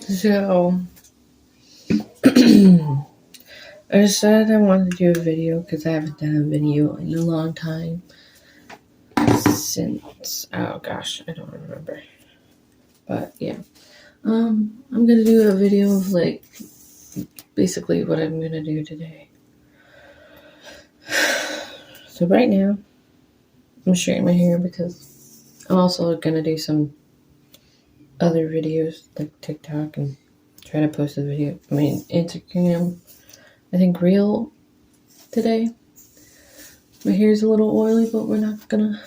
So, I decided I wanted to do a video because I haven't done a video in a long time. Since, oh gosh, I don't remember. But yeah. I'm gonna do a video of basically what I'm gonna do today. So right now, I'm straightening my hair because I'm also gonna do some other videos like TikTok and try to post a video. Instagram. I think Reel today. My hair's a little oily, but we're not gonna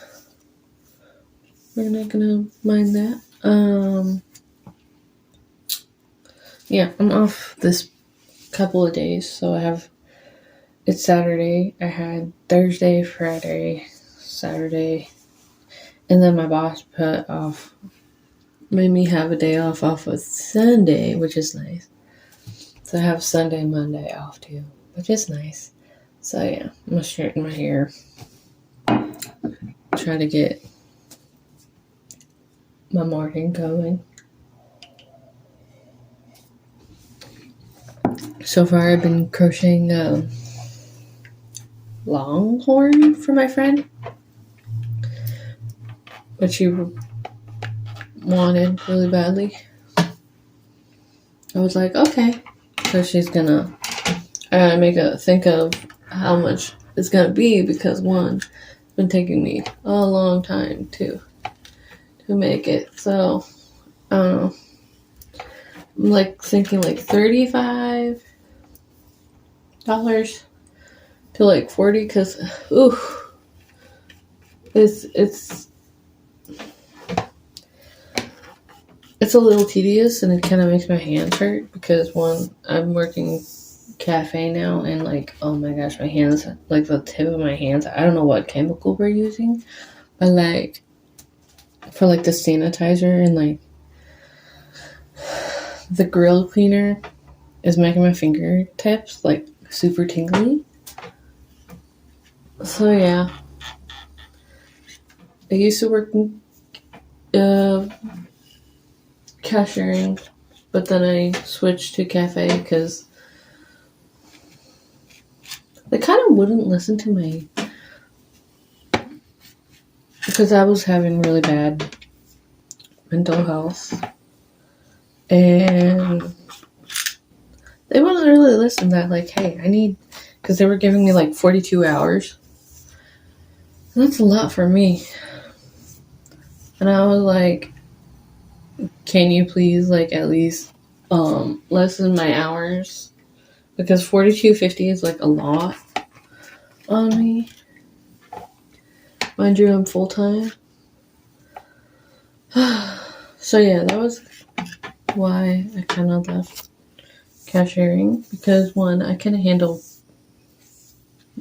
mind that. Yeah, I'm off this couple of days, so it's Saturday. I had Thursday, Friday, Saturday, and then my boss made me have a day off of Sunday, which is nice. So I have Sunday, Monday off too, which is nice. So yeah, I'm gonna straighten my hair. Try to get my morning going. So far I've been crocheting a longhorn for my friend, which she wanted really badly. I was like, okay. So she's gonna think of how much it's gonna be because one, it's been taking me a long time to make it. So I don't know. I'm thinking $35 to $40 because it's a little tedious and it kind of makes my hands hurt because one, I'm working cafe now and oh my gosh, my hands, the tip of my hands, I don't know what chemical we're using, but for the sanitizer and the grill cleaner is making my fingertips super tingly. So yeah, I used to work cashiering, but then I switched to cafe because they kind of wouldn't listen to me because I was having really bad mental health and they wouldn't really listen that hey, I need, because they were giving me 42 hours and that's a lot for me, and I was like, can you please at least lessen my hours, because $42.50 is a lot on me. Mind you, I'm full time. So yeah, that was why I kind of left cashiering, because one, I can handle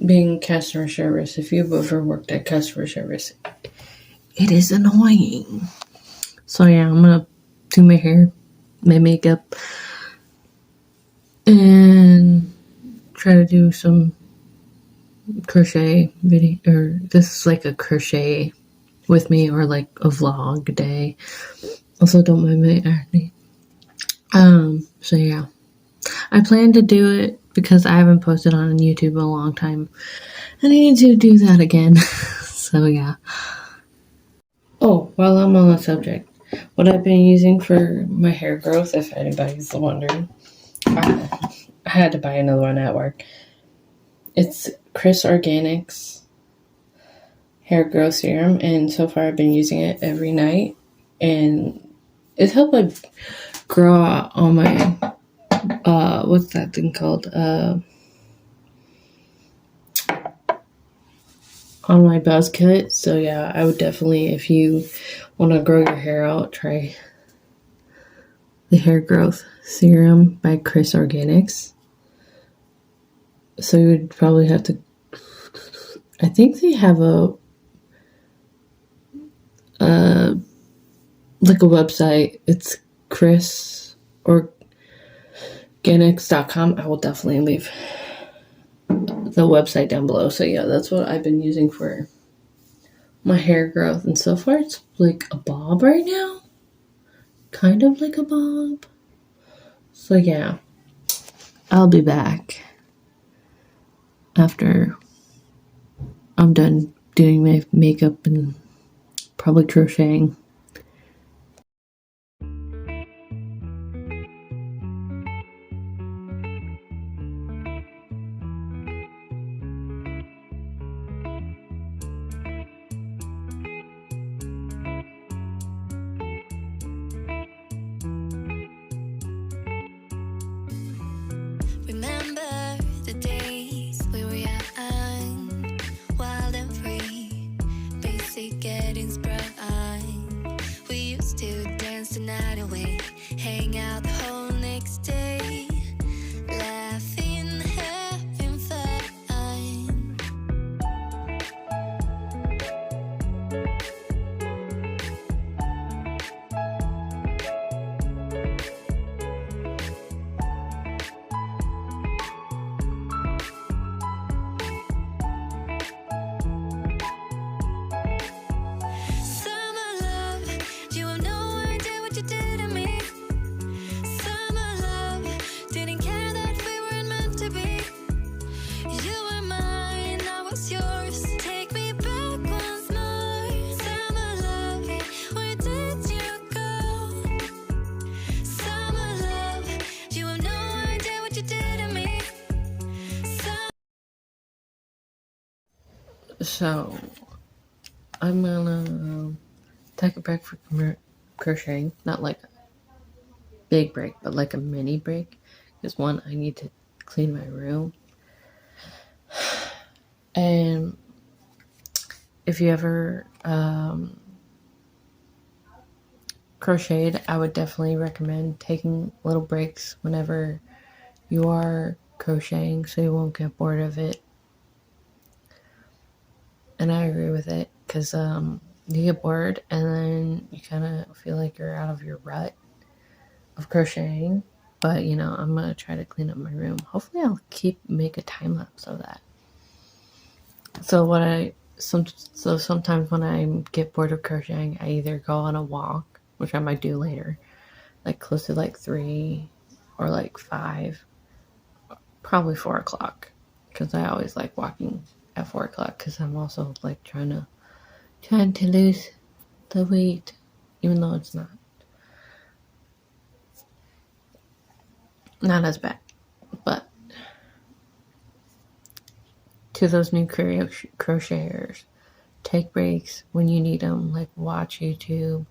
being customer service. If you've ever worked at customer service, it is annoying. So yeah, I'm gonna do my hair, my makeup, and try to do some crochet video, or this is a crochet with me, or a vlog day. Also, don't mind my acne. So yeah, I plan to do it because I haven't posted on YouTube in a long time, and I need to do that again. So yeah. Oh, while I'm on the subject, what I've been using for my hair growth, if anybody's wondering, I had to buy another one at work. It's Crochet Organics hair growth serum, and so far I've been using it every night, and it's helped grow all my what's that thing called, on my buzz cut. So yeah, I would definitely, if you want to grow your hair out, try the hair growth serum by Crochet Organics. So you would probably have to, I think they have a website. It's ChrisOrganics.com. I will definitely leave the website down below. So yeah, that's what I've been using for my hair growth, and so far it's a bob right now, kind of like a bob. So yeah, I'll be back after I'm done doing my makeup and probably crocheting. Remember the days we were young, wild and free, basic getting sprung. We used to dance the night away, hang out the whole next day, laughing, having fun. Summer love, you have no idea what you did to me. Summer love, didn't care that we weren't meant to be. You were mine, I was yours. Take me back once more. Summer love, where did you go? Summer love, you have no idea what you did to me. So I'm gonna take a break for crocheting, not like a big break, but like a mini break. Because one, I need to clean my room. And if you ever crocheted, I would definitely recommend taking little breaks whenever you are crocheting so you won't get bored of it. And I agree with it because you get bored and then you kind of feel like you're out of your rut of crocheting. But I'm gonna try to clean up my room. Hopefully I'll make a time lapse of that. So sometimes when I get bored of crocheting, I either go on a walk, which I might do later, like close to like 3 or like 5, probably 4 o'clock, because I always like walking at 4 o'clock because I'm also like trying to lose the weight, even though it's not as bad. But to those new crocheters, take breaks when you need them, like watch YouTube,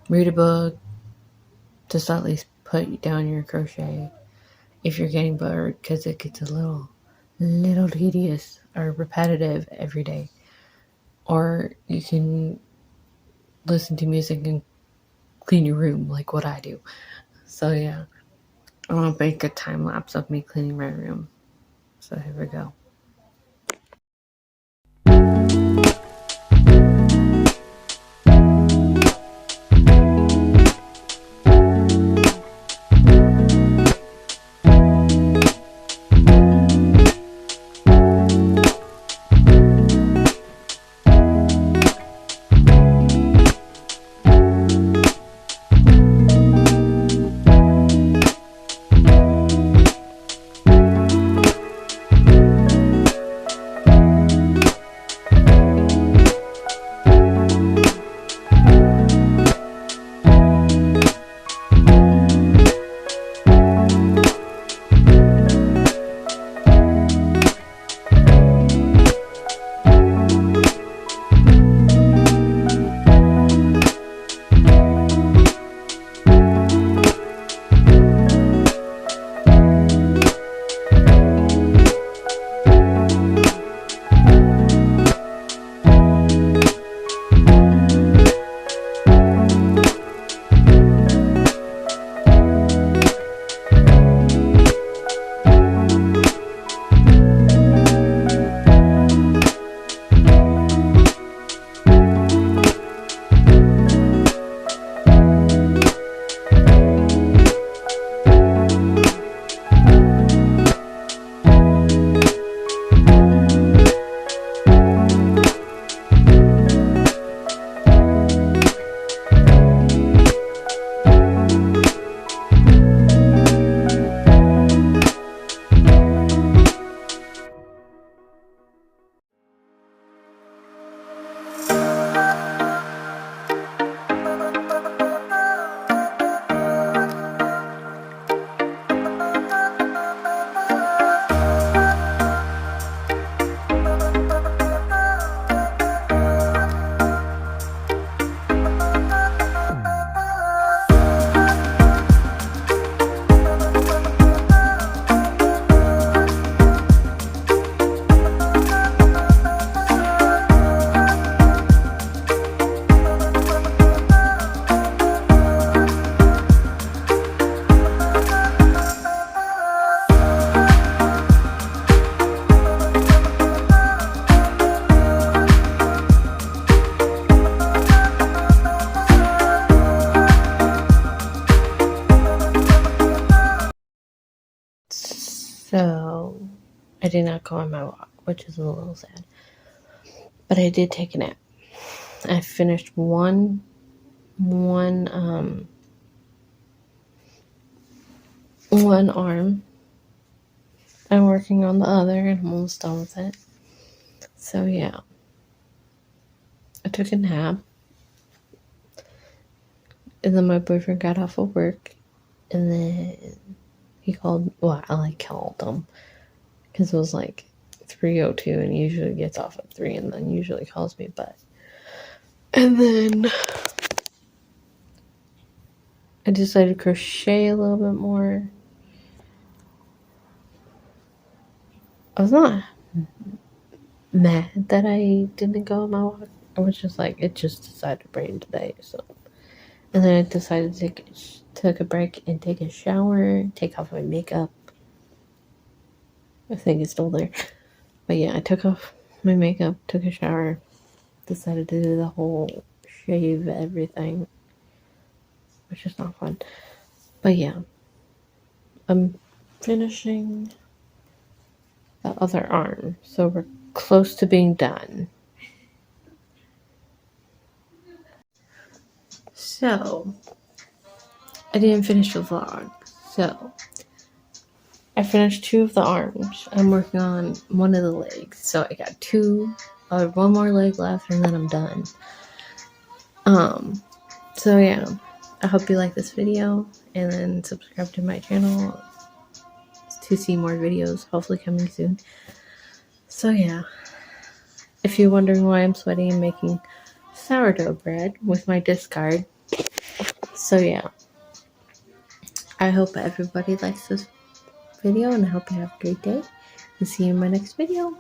read a book, just at least put down your crochet if you're getting bored, because it gets a little tedious or repetitive every day. Or you can listen to music and clean your room like what I do. So yeah, I want to make a time lapse of me cleaning my room. So here we go. So I did not go on my walk, which is a little sad. But I did take a nap. I finished one arm. I'm working on the other and I'm almost done with it. So yeah. I took a nap. And then my boyfriend got off of work. And then he called, well, I called him. Because it was like 3:02 and he usually gets off at 3 and then usually calls me. And then I decided to crochet a little bit more. I was not mad that I didn't go on my walk. I was just like, it just decided to rain today. So, and then I decided to take a break and take a shower, take off my makeup. I think it's still there. But yeah, I took off my makeup, took a shower, decided to do the whole shave everything, which is not fun. But yeah, I'm finishing the other arm, so we're close to being done. So, I didn't finish the vlog, so I finished 2 of the arms. I'm working on one of the legs, so I got 1 more leg left, and then I'm done. So yeah, I hope you like this video, and then subscribe to my channel to see more videos, hopefully coming soon. So yeah, if you're wondering why I'm sweating and making sourdough bread with my discard. So yeah, I hope everybody likes this video, and I hope you have a great day, and see you in my next video.